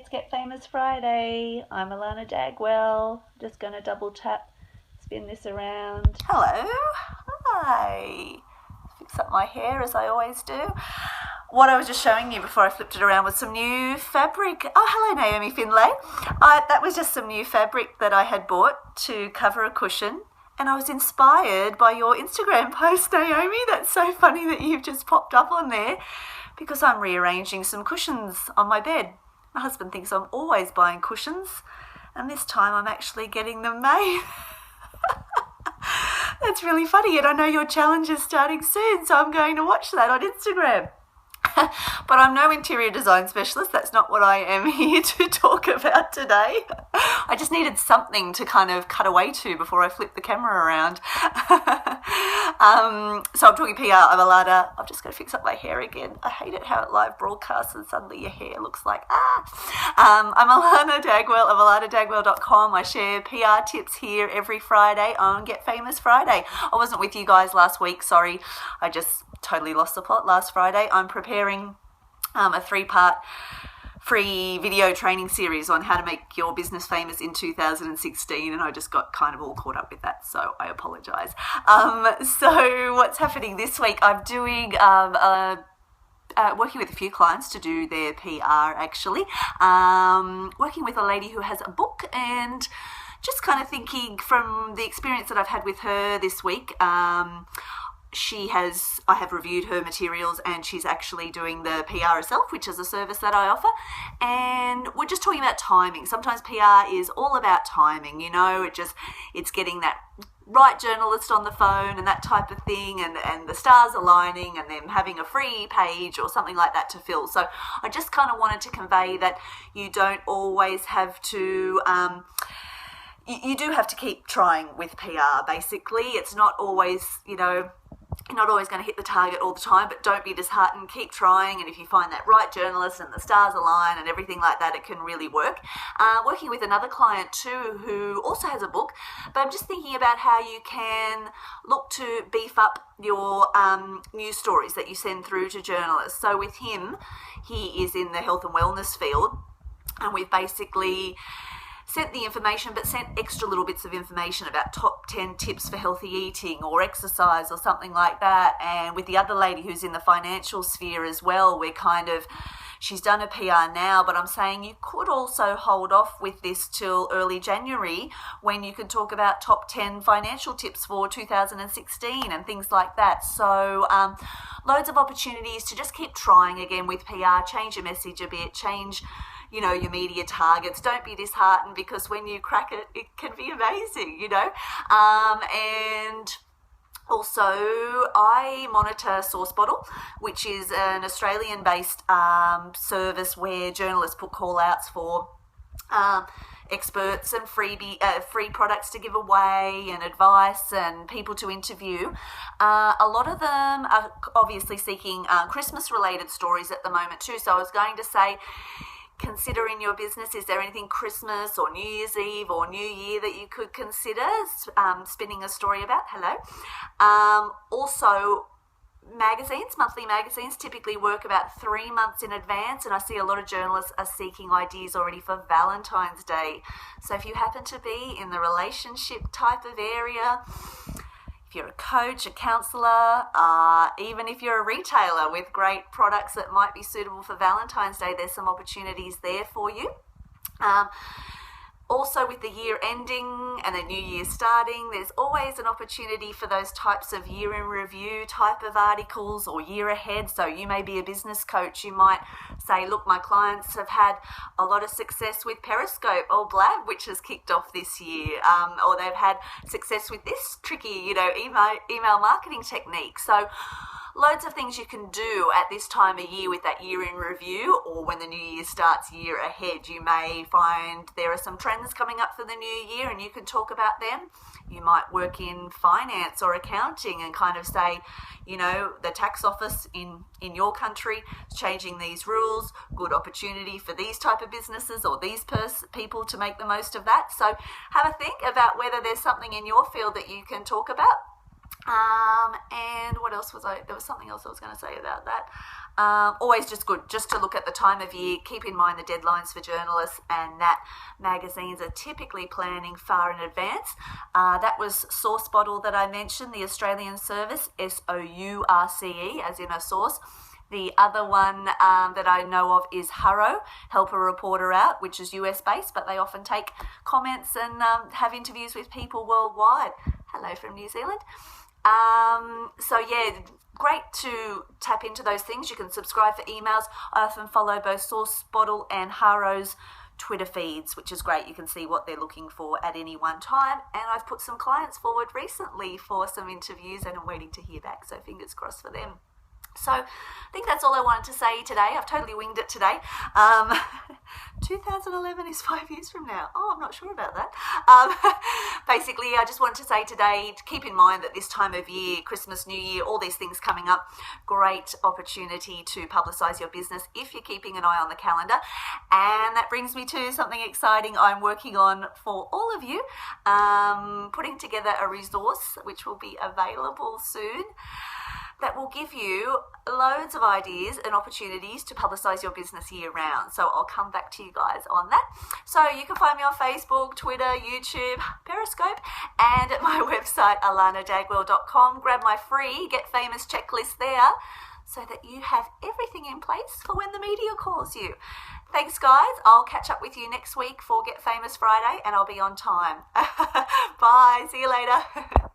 it's Get Famous Friday. I'm Alana Dagwell. Just going to double tap, spin this around. Hello. Hi. Fix up my hair as I always do. What I was just showing you before I flipped it around was some new fabric. Oh, hello, Naomi Finlay. That was just some new fabric that I had bought to cover a cushion. And I was inspired by your Instagram post, Naomi. That's so funny that you've just popped up on there because I'm rearranging some cushions on my bed. My husband thinks I'm always buying cushions, and this time I'm actually getting them made. That's really funny, and I know your challenge is starting soon, so I'm going to watch that on Instagram. But I'm no interior design specialist. That's not what I am here to talk about today. I just needed something to kind of cut away to before I flip the camera around. So I'm talking PR of Alana. I've just got to fix up my hair again. I hate it how it live broadcasts and suddenly your hair looks like I'm Alana Dagwell of alanadagwell.com. I share PR tips here every Friday on Get Famous Friday. I wasn't with you guys last week, sorry. I just totally lost the plot last Friday. I'm preparing a 3-part free video training series on how to make your business famous in 2016, and I just got kind of all caught up with that, so I apologise. So what's happening this week? I'm doing working with a few clients to do their PR, actually. Working with a lady who has a book, and just kind of thinking from the experience that I've had with her this week. I have reviewed her materials, and she's actually doing the PR herself, which is a service that I offer. And we're just talking about timing. Sometimes PR is all about timing, it's getting that right journalist on the phone and that type of thing, and the stars aligning and them having a free page or something like that to fill. So I just kind of wanted to convey that you don't always have to... You do have to keep trying with PR, basically. It's not always, you're not always going to hit the target all the time, but don't be disheartened. Keep trying, and if you find that right journalist and the stars align and everything like that, it can really work. Working with another client too who also has a book, but I'm just thinking about how you can look to beef up your news stories that you send through to journalists. So with him, he is in the health and wellness field, and we've basically sent the information, but sent extra little bits of information about top 10 tips for healthy eating or exercise or something like that. And with the other lady who's in the financial sphere as well, she's done a PR now, but I'm saying you could also hold off with this till early January when you can talk about top 10 financial tips for 2016 and things like that. So loads of opportunities to just keep trying again with PR, change your message a bit, change your media targets. Don't be disheartened, because when you crack it, it can be amazing, And also, I monitor Source Bottle, which is an Australian-based service where journalists put call-outs for experts and free products to give away and advice and people to interview. A lot of them are obviously seeking Christmas-related stories at the moment too. So I was going to say, consider in your business, is there anything Christmas or New Year's Eve or New Year that you could consider spinning a story about? Hello. Also, monthly magazines typically work about 3 months in advance, and I see a lot of journalists are seeking ideas already for Valentine's Day. So if you happen to be in the relationship type of area, if you're a coach, a counsellor, even if you're a retailer with great products that might be suitable for Valentine's Day, there's some opportunities there for you. Also, with the year ending and the new year starting, there's always an opportunity for those types of year in review type of articles or year ahead. So you may be a business coach. You might say, look, my clients have had a lot of success with Periscope or Blab, which has kicked off this year, or they've had success with this tricky, email marketing technique. So loads of things you can do at this time of year with that year in review, or when the new year starts year ahead. You may find there are some trends coming up for the new year and you can talk about them. You might work in finance or accounting and kind of say, the tax office in your country is changing these rules, good opportunity for these type of businesses or these people to make the most of that. So have a think about whether there's something in your field that you can talk about. And what else there was something else I was going to say about that. Always just good just to look at the time of year, keep in mind the deadlines for journalists, and that magazines are typically planning far in advance. That was Source Bottle that I mentioned, the Australian service, SOURCE, as in a source. The other one that I know of is Haro, Help a Reporter Out, which is US based, but they often take comments and have interviews with people worldwide. Hello from New Zealand. So yeah, great to tap into those things. You can subscribe for emails. I often follow both Source Bottle and Haro's Twitter feeds, which is great. You can see what they're looking for at any one time. And I've put some clients forward recently for some interviews and I'm waiting to hear back. So fingers crossed for them. So I think that's all I wanted to say today. I've totally winged it today. 2011 is 5 years from now. Oh, I'm not sure about that. Basically, I just wanted to say today, to keep in mind that this time of year, Christmas, New Year, all these things coming up, great opportunity to publicise your business if you're keeping an eye on the calendar. And that brings me to something exciting I'm working on for all of you, putting together a resource which will be available soon, that will give you loads of ideas and opportunities to publicise your business year round. So I'll come back to you guys on that. So you can find me on Facebook, Twitter, YouTube, Periscope, and at my website, alanadagwell.com. Grab my free Get Famous checklist there so that you have everything in place for when the media calls you. Thanks, guys. I'll catch up with you next week for Get Famous Friday, and I'll be on time. Bye. See you later.